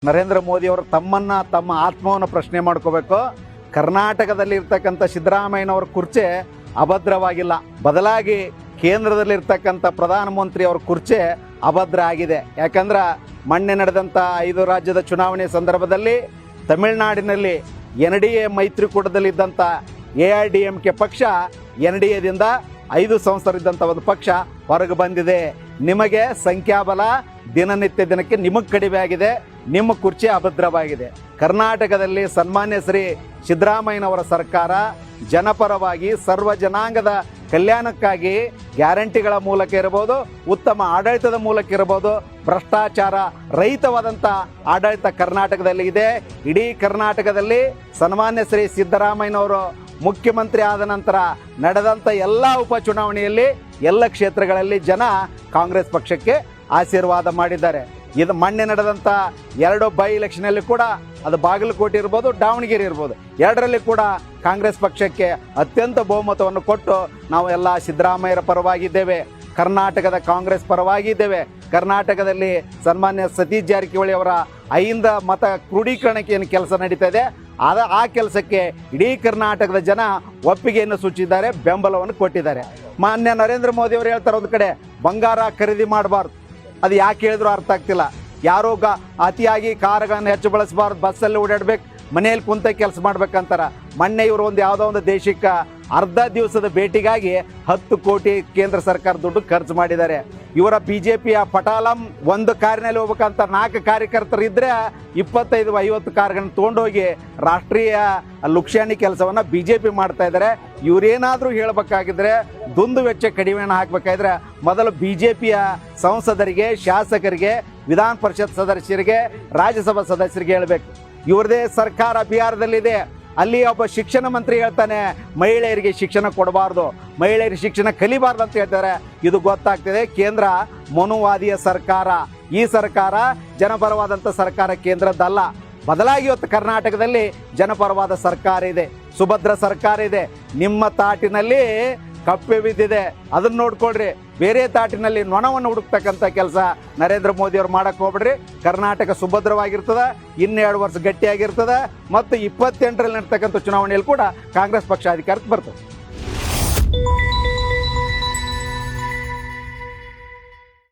ನರೇಂದ್ರ ಮೋದಿ ಅವರು ತಮ್ಮ ಆತ್ಮವನ್ನು ಪ್ರಶ್ನೆ ಮಾಡ್ಕೋಬೇಕು. ಕರ್ನಾಟಕದಲ್ಲಿ ಇರ್ತಕ್ಕಂಥ ಸಿದ್ದರಾಮಯ್ಯನವರ ಕುರ್ಚಿ ಅಭದ್ರವಾಗಿಲ್ಲ, ಬದಲಾಗಿ ಕೇಂದ್ರದಲ್ಲಿರ್ತಕ್ಕಂಥ ಪ್ರಧಾನಮಂತ್ರಿ ಅವರ ಕುರ್ಚಿ ಅಭದ್ರ ಆಗಿದೆ. ಯಾಕಂದ್ರೆ ಮೊನ್ನೆ ನಡೆದಂಥ 5 ರಾಜ್ಯದ ಚುನಾವಣೆ ಸಂದರ್ಭದಲ್ಲಿ ತಮಿಳುನಾಡಿನಲ್ಲಿ NDA ಮೈತ್ರಿಕೂಟದಲ್ಲಿದ್ದಂಥ AIADMK ಪಕ್ಷ NDAದಿಂದ 5 ಸಂಸದರಿದ್ದಂಥ ಒಂದು ಪಕ್ಷ ಹೊರಗೆ ಬಂದಿದೆ. ನಿಮಗೆ ಸಂಖ್ಯಾಬಲ ದಿನನಿತ್ಯ ದಿನಕ್ಕೆ ನಿಮಗೆ ಕಡಿಮೆ ಆಗಿದೆ, ನಿಮ್ಮ ಕುರ್ಚಿ ಅಭದ್ರವಾಗಿದೆ. ಕರ್ನಾಟಕದಲ್ಲಿ ಸನ್ಮಾನ್ಯ ಶ್ರೀ ಸಿದ್ದರಾಮಯ್ಯನವರ ಸರ್ಕಾರ ಜನಪರವಾಗಿ ಸರ್ವ ಜನಾಂಗದ ಕಲ್ಯಾಣಕ್ಕಾಗಿ ಗ್ಯಾರಂಟಿಗಳ ಮೂಲಕ ಇರಬಹುದು, ಉತ್ತಮ ಆಡಳಿತದ ಮೂಲಕ ಇರಬಹುದು, ಭ್ರಷ್ಟಾಚಾರ ರಹಿತವಾದಂಥ ಆಡಳಿತ ಕರ್ನಾಟಕದಲ್ಲಿ ಇದೆ. ಇಡೀ ಕರ್ನಾಟಕದಲ್ಲಿ ಸನ್ಮಾನ್ಯ ಶ್ರೀ ಸಿದ್ದರಾಮಯ್ಯನವರು ಮುಖ್ಯಮಂತ್ರಿ ಆದ ನಂತರ ನಡೆದಂಥ ಎಲ್ಲ ಉಪಚುನಾವಣೆಯಲ್ಲಿ ಎಲ್ಲ ಕ್ಷೇತ್ರಗಳಲ್ಲಿ ಜನ ಕಾಂಗ್ರೆಸ್ ಪಕ್ಷಕ್ಕೆ ಆಶೀರ್ವಾದ ಮಾಡಿದ್ದಾರೆ. ಇದು ಮೊನ್ನೆ ನಡೆದಂಥ 2 ಬೈ ಎಲೆಕ್ಷನಲ್ಲಿ ಕೂಡ ಅದು ಬಾಗಲಕೋಟೆ ಇರ್ಬೋದು, ದಾವಣಗೆರೆ ಇರ್ಬೋದು, ಎರಡರಲ್ಲಿ ಕೂಡ ಕಾಂಗ್ರೆಸ್ ಪಕ್ಷಕ್ಕೆ ಅತ್ಯಂತ ಬಹುಮತವನ್ನು ಕೊಟ್ಟು ನಾವು ಎಲ್ಲ ಸಿದ್ದರಾಮಯ್ಯರ ಪರವಾಗಿದ್ದೇವೆ, ಕರ್ನಾಟಕದ ಕಾಂಗ್ರೆಸ್ ಪರವಾಗಿದ್ದೇವೆ. ಕರ್ನಾಟಕದಲ್ಲಿ ಸನ್ಮಾನ್ಯ ಸತೀಶ್ ಜಾರಕಿಹೊಳಿ ಅವರ 5 ಮತ ಕ್ರೋಢೀಕರಣಕ್ಕೆ ಏನು ಕೆಲಸ ನಡೀತಾ ಇದೆ, ಆ ಕೆಲಸಕ್ಕೆ ಇಡೀ ಕರ್ನಾಟಕದ ಜನ ಒಪ್ಪಿಗೆಯನ್ನು ಸೂಚಿಸಿದ್ದಾರೆ, ಬೆಂಬಲವನ್ನು ಕೊಟ್ಟಿದ್ದಾರೆ. ಮಾನ್ಯ ನರೇಂದ್ರ ಮೋದಿ ಅವರು ಹೇಳ್ತಾರೆ ಒಂದು ಕಡೆ ಬಂಗಾರ ಖರೀದಿ ಮಾಡಬಾರ್ದು, ಅದು ಯಾಕೆ ಹೇಳಿದ್ರು ಅರ್ಥ ಆಗ್ತಿಲ್ಲ. ಯಾರೋ ಅತಿಯಾಗಿ ಕಾರುಗಳನ್ನು ಹೆಚ್ಚು ಬಳಸಬಾರ್ದು, ಬಸ್ಸಲ್ಲಿ ಓಡಾಡ್ಬೇಕು, ಮನೆಯಲ್ಲಿ ಕುಂತ ಕೆಲಸ ಮಾಡ್ಬೇಕಂತಾರ. ಮೊನ್ನೆ ಇವರು ಯಾವುದೋ ಒಂದು ದೇಶಕ್ಕೆ ಅರ್ಧ ದಿವಸದ ಭೇಟಿಗಾಗಿ 10 ಕೋಟಿ ಕೇಂದ್ರ ಸರ್ಕಾರ ದುಡ್ಡು ಖರ್ಚು ಮಾಡಿದ್ದಾರೆ. ಇವರ BJPಯ ಪಟಾಲಂ ಒಂದು ಕಾರಿನಲ್ಲಿ ಹೋಗ್ಬೇಕಂತ 4 ಕಾರ್ಯಕರ್ತರು ಇದ್ರೆ 25-50 ಕಾರುಗಳನ್ನು ತೊಗೊಂಡೋಗಿ ರಾಷ್ಟ್ರೀಯ ಲುಕ್ಷಾಣಿ ಕೆಲಸವನ್ನು BJP ಮಾಡ್ತಾ ಇದ್ದಾರೆ. ಇವರೇನಾದರೂ ಹೇಳಬೇಕಾಗಿದ್ರೆ ದುಂದು ವೆಚ್ಚ ಕಡಿಮೆಯನ್ನು ಹಾಕಬೇಕಾದ್ರೆ ಮೊದಲು BJPಯ ಸಂಸದರಿಗೆ, ಶಾಸಕರಿಗೆ, ವಿಧಾನ ಪರಿಷತ್ ಸದಸ್ಯರಿಗೆ, ರಾಜ್ಯಸಭಾ ಸದಸ್ಯರಿಗೆ ಹೇಳಬೇಕು. ಇವ್ರದೇ ಸರ್ಕಾರ ಬಿಹಾರದಲ್ಲಿದೆ, ಅಲ್ಲಿ ಒಬ್ಬ ಶಿಕ್ಷಣ ಮಂತ್ರಿ ಹೇಳ್ತಾನೆ ಮಹಿಳೆಯರಿಗೆ ಶಿಕ್ಷಣ ಕೊಡಬಾರ್ದು, ಮಹಿಳೆಯರಿಗೆ ಶಿಕ್ಷಣ ಕಲಿಬಾರ್ದು ಅಂತ ಹೇಳ್ತಾರೆ. ಇದು ಗೊತ್ತಾಗ್ತದೆ ಕೇಂದ್ರ ಮನುವಾದಿಯ ಸರ್ಕಾರ. ಈ ಸರ್ಕಾರ ಜನಪರವಾದಂಥ ಸರ್ಕಾರ ಕೇಂದ್ರದ್ದಲ್ಲ. ಬದಲಾಗಿ ಇವತ್ತು ಕರ್ನಾಟಕದಲ್ಲಿ ಜನಪರವಾದ ಸರ್ಕಾರ ಇದೆ, ಸುಭದ್ರ ಸರ್ಕಾರ ಇದೆ. ನಿಮ್ಮ ತಾಟಿನಲ್ಲಿ ಕಪ್ಪೆ ಬಿದ್ದಿದೆ, ಅದನ್ನ ನೋಡ್ಕೊಳ್ರಿ. ಬೇರೆ ತಾಟಿನಲ್ಲಿ ನೊಣವನ್ನು ಹುಡುಕ್ತಕ್ಕಂಥ ಕೆಲಸ ನರೇಂದ್ರ ಮೋದಿ ಅವರು ಮಾಡಕ್ಕೆ ಹೋಗ್ಬಿಡ್ರಿ. ಕರ್ನಾಟಕ ಸುಭದ್ರವಾಗಿರ್ತದೆ, 2 ವರ್ಷ ಗಟ್ಟಿಯಾಗಿರ್ತದೆ, ಮತ್ತು 28ರಲ್ಲಿ ನಡ್ತಕ್ಕಂಥ ಚುನಾವಣೆಯಲ್ಲಿ ಕೂಡ ಕಾಂಗ್ರೆಸ್ ಪಕ್ಷ ಅಧಿಕಾರಕ್ಕೆ ಬರ್ತದೆ.